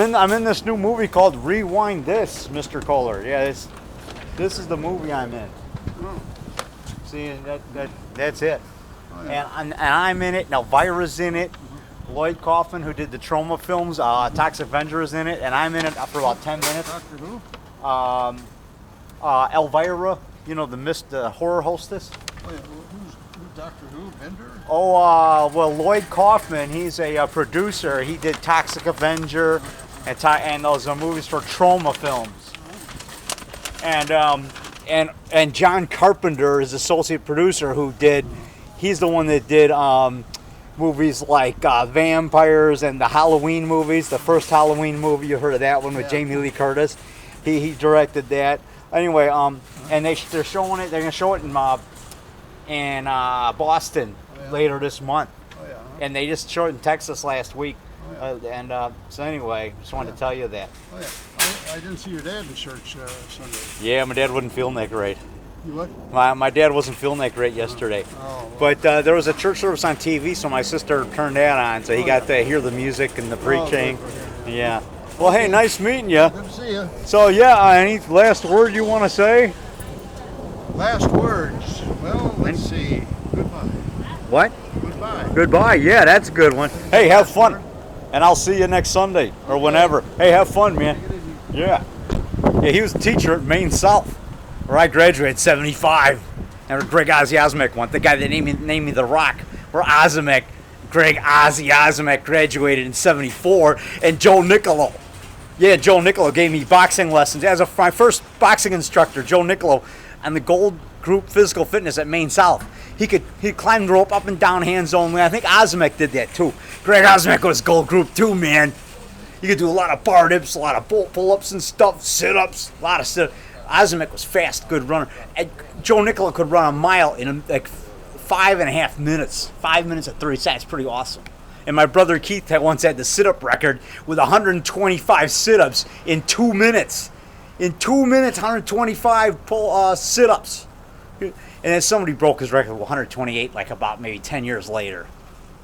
I'm in this new movie called Rewind This, Mr. Kohler. Yeah, this is the movie I'm in. Oh. See, that's it. Oh, yeah. And I'm in it. Elvira's in it. Lloyd Kaufman, who did the Trauma films, Toxic Avenger is in it, and I'm in it for about 10 minutes. Doctor Who? Elvira, you know, the horror hostess. Oh, yeah. Who's Doctor Who? Bender? Oh, well, Lloyd Kaufman, he's a producer. He did Toxic Avenger and those movies for Trauma films. And John Carpenter is associate producer he's the one that did movies like Vampires and the Halloween movies. The first Halloween movie, you heard of that one with Jamie Lee Curtis. He directed that. Anyway, and they're showing it. They're gonna show it in Boston later this month. Oh, yeah. And they just showed it in Texas last week. Oh, yeah. So anyway, just wanted to tell you that. Oh, yeah. I didn't see your dad in church Sunday. Yeah, my dad wasn't feeling that great. You what? My dad wasn't feeling that great yesterday. Oh, well. But there was a church service on TV, so my sister turned that on, so he got to hear the music and the preaching. Good for him. Yeah. Well, hey, nice meeting you. Good to see you. So, yeah, any last word you want to say? Last words. Well, let's see. Goodbye. What? Goodbye. Goodbye. Yeah, that's a good one. Hey, have fun. And I'll see you next Sunday or whenever. Hey, have fun, man. Yeah. Yeah, he was a teacher at Maine South, where I graduated in 75. And Greg Ozzie went, the guy that named me The Rock, where Greg Ozzie graduated in 74, and Joe Nicolo. Yeah, Joe Nicolo gave me boxing lessons. As my first boxing instructor, Joe Nicolo, on the Gold Group Physical Fitness at Maine South. He climbed the rope up and down hands only. I think Ozzie did that too. Greg Ozzie was Gold Group too, man. You could do a lot of bar dips, a lot of pull-ups and stuff, sit-ups, a lot of sit-ups. Ozzie was fast, good runner. And Joe Nicolo could run a mile in like 5.5 minutes. 5 minutes and 30 seconds, pretty awesome. And my brother Keith once had the sit-up record with 125 sit-ups in 2 minutes. In 2 minutes, 125 sit-ups. And then somebody broke his record with 128, like about maybe 10 years later.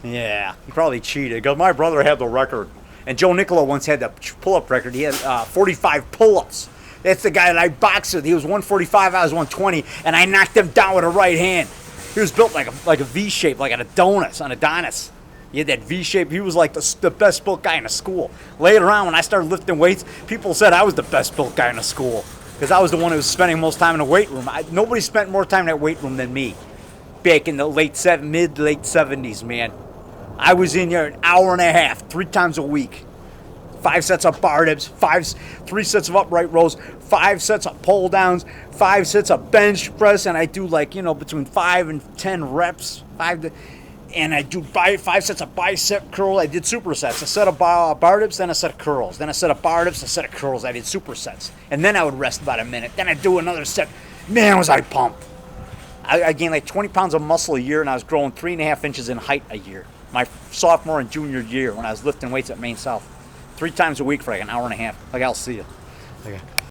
Yeah, he probably cheated. Because my brother had the record. And Joe Nicolo once had the pull-up record. He had 45 pull-ups. That's the guy that I boxed with. He was 145, I was 120, and I knocked him down with a right hand. He was built like a V shape, like an Adonis. He had that V shape. He was like the best built guy in the school. Later on, when I started lifting weights, people said I was the best built guy in the school because I was the one who was spending most time in the weight room. Nobody spent more time in that weight room than me back in the mid-late 70s, man. I was in there an hour and a half, 3 times a week. 5 sets of bar dips, 3 sets of upright rows, 5 sets of pull downs, 5 sets of bench press, and I do between 5 and 10 reps. And I do 5 sets of bicep curl. I did supersets. A set of bar dips, then a set of curls. Then a set of bar dips, a set of curls. I did supersets. And then I would rest about a minute. Then I'd do another set. Man, was I pumped. I gained like 20 pounds of muscle a year, and I was growing 3.5 inches in height a year. My sophomore and junior year when I was lifting weights at Maine South. 3 times a week for like an hour and a half. Like, I'll see you. Okay.